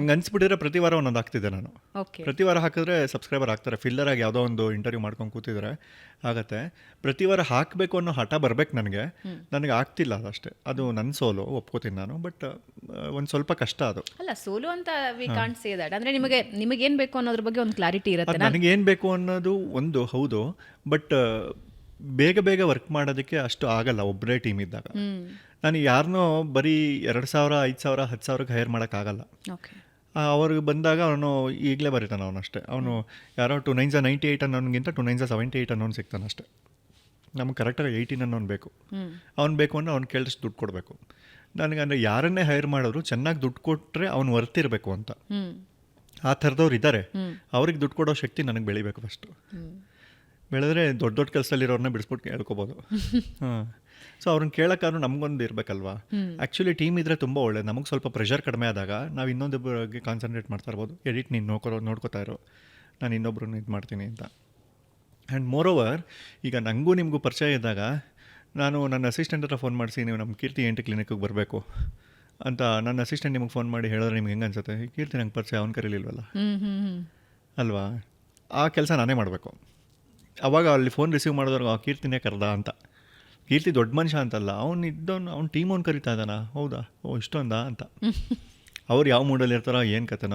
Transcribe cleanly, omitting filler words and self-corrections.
ನಂಗೆ ಅನ್ಸ್ಬಿಟ್ಟಿದ್ರೆ ಪ್ರತಿ ವಾರ ಒಂದೊಂದು ಹಾಕ್ತಿದ್ದೆ ನಾನು. ಓಕೆ. ಪ್ರತಿ ವಾರ ಹಾಕಿದ್ರೆ ಸಬ್ಸ್ಕ್ರೈಬರ್ ಆಗ್ತಾರೆ. ಫಿಲ್ಲರಾಗಿ ಯಾವುದೋ ಒಂದು ಇಂಟರ್ವ್ಯೂ ಮಾಡ್ಕೊಂಡು ಕೂತಿದ್ರೆ ಆಗತ್ತೆ. ಪ್ರತಿ ವಾರ ಹಾಕಬೇಕು ಅನ್ನೋ ಹಠ ಬರ್ಬೇಕು ನನಗೆ. ನನಗೆ ಆಗ್ತಿಲ್ಲ ಅದಷ್ಟೇ. ಅದು ನನ್ನ ಸೋಲು, ಒಪ್ಕೋತೀನಿ ನಾನು. ಬಟ್ ಒಂದು ಸ್ವಲ್ಪ ಕಷ್ಟ ಅದು. ಅಲ್ಲ, ಸೋಲು ಅಂತ ವಿ ಕಾಂಟ್ ಸೇ ದಟ್. ಅಂದರೆ ನಿಮಗೇನು ಬೇಕು ಅನ್ನೋದ್ರ ಬಗ್ಗೆ ಒಂದು ಕ್ಲಾರಿಟಿ ಇರುತ್ತೆ. ಅದು ನನಗೇನು ಬೇಕು ಅನ್ನೋದು ಒಂದು ಹೌದು. ಬಟ್ ಬೇಗ ಬೇಗ ವರ್ಕ್ ಮಾಡೋದಕ್ಕೆ ಅಷ್ಟು ಆಗಲ್ಲ ಒಬ್ಬರೇ ಟೀಮ್ ಇದ್ದಾಗ. ನಾನು ಯಾರನ್ನೋ ಬರೀ 2,000 5,000 10,000ಕ್ಕೆ ಹೈರ್ ಮಾಡೋಕ್ಕಾಗಲ್ಲ. ಓಕೆ. ಅವ್ರಿಗೆ ಬಂದಾಗ ಅವನು ಈಗಲೇ ಬರೀತಾನೆ ಅವನಷ್ಟೇ. ಅವನು ಯಾರೋ 2 9s 98 ಅನ್ನೋನಿಗಿಂತ 2 9s 78 ಅನ್ನೋನು ಸಿಗ್ತಾನೆ ಅಷ್ಟೇ. ನಮ್ಗೆ ಕರೆಕ್ಟಾಗಿ 18 ಅನ್ನೋನು ಬೇಕು. ಅವ್ನು ಬೇಕು ಅಂದರೆ ಅವ್ನು ಕೇಳಿದಷ್ಟು ದುಡ್ಡು ಕೊಡಬೇಕು. ನನಗೆ ಅಂದರೆ ಯಾರನ್ನೇ ಹೈರ್ ಮಾಡಿದ್ರು ಚೆನ್ನಾಗಿ ದುಡ್ಡು ಕೊಟ್ಟರೆ ಅವ್ನು ವರ್ತಿರಬೇಕು ಅಂತ. ಆ ಥರದವ್ರು ಇದ್ದಾರೆ. ಅವ್ರಿಗೆ ದುಡ್ಡು ಕೊಡೋ ಶಕ್ತಿ ನನಗೆ ಬೆಳಿಬೇಕು ಫಸ್ಟು. ಬೆಳೆದ್ರೆ ದೊಡ್ಡ ದೊಡ್ಡ ಕೆಲಸದಲ್ಲಿರೋರನ್ನ ಬಿಡಿಸ್ಬಿಟ್ಟು ಹೇಳ್ಕೊಬೋದು. ಹಾಂ. ಸೊ ಅವ್ರನ್ನ ಕೇಳೋಕ್ಕಾದ್ರೂ ನಮಗೊಂದು ಇರಬೇಕಲ್ವಾ. ಆ್ಯಕ್ಚುಲಿ ಟೀಮ್ ಇದ್ದರೆ ತುಂಬ ಒಳ್ಳೇದು. ನಮಗೆ ಸ್ವಲ್ಪ ಪ್ರೆಷರ್ ಕಡಿಮೆ ಆದಾಗ ನಾವು ಇನ್ನೊಂದೊಬ್ಬರಿಗೆ ಕಾನ್ಸಂಟ್ರೇಟ್ ಮಾಡ್ತಾ ಇರ್ಬೋದು. ಎಡಿಟ್ ನೀನು ನೋಡ್ಕೋತಾ ಇರೋ, ನಾನು ಇನ್ನೊಬ್ರನ್ನ ಇದು ಮಾಡ್ತೀನಿ ಅಂತ. ಆ್ಯಂಡ್ ಮೋರ್ ಓವರ್, ಈಗ ನನಗೂ ನಿಮಗೂ ಪರಿಚಯ ಇದ್ದಾಗ ನಾನು ನನ್ನ ಅಸಿಸ್ಟೆಂಟ್ ಹತ್ರ ಫೋನ್ ಮಾಡಿಸಿ ನೀವು ನಮ್ಮ ಕೀರ್ತಿ ಎಂಟು ಕ್ಲಿನಿಕ್ಕಿಗೆ ಬರಬೇಕು ಅಂತ ನನ್ನ ಅಸಿಸ್ಟೆಂಟ್ ನಿಮಗೆ ಫೋನ್ ಮಾಡಿ ಹೇಳಿದ್ರೆ ನಿಮ್ಗೆ ಹೆಂಗೆ ಅನ್ಸುತ್ತೆ? ಕೀರ್ತಿ ನಂಗೆ ಪರಿಚಯ, ಅವ್ನು ಕರೀಲಿಲ್ವಲ್ಲ ಅಲ್ವಾ? ಆ ಕೆಲಸ ನಾನೇ ಮಾಡಬೇಕು. ಅವಾಗ ಅಲ್ಲಿ ಫೋನ್ ರಿಸೀವ್ ಮಾಡಿದವ್ರಿಗೆ ಆ ಕೀರ್ತಿನೇ ಕರೆದ ಅಂತ. ಕೀರ್ತಿ ದೊಡ್ಡ ಮನುಷ್ಯ ಅಂತಲ್ಲ, ಅವ್ನ ಟೀಮ್ ಅವ್ನು ಕರಿತಾ ಇದ್ದಾನ. ಹೌದಾ, ಓ ಇಷ್ಟೊಂದಾ ಅಂತ. ಅವ್ರು ಯಾವ ಮೂಡಲ್ಲಿ ಇರ್ತಾರೋ ಏನು ಕತೆನೋ.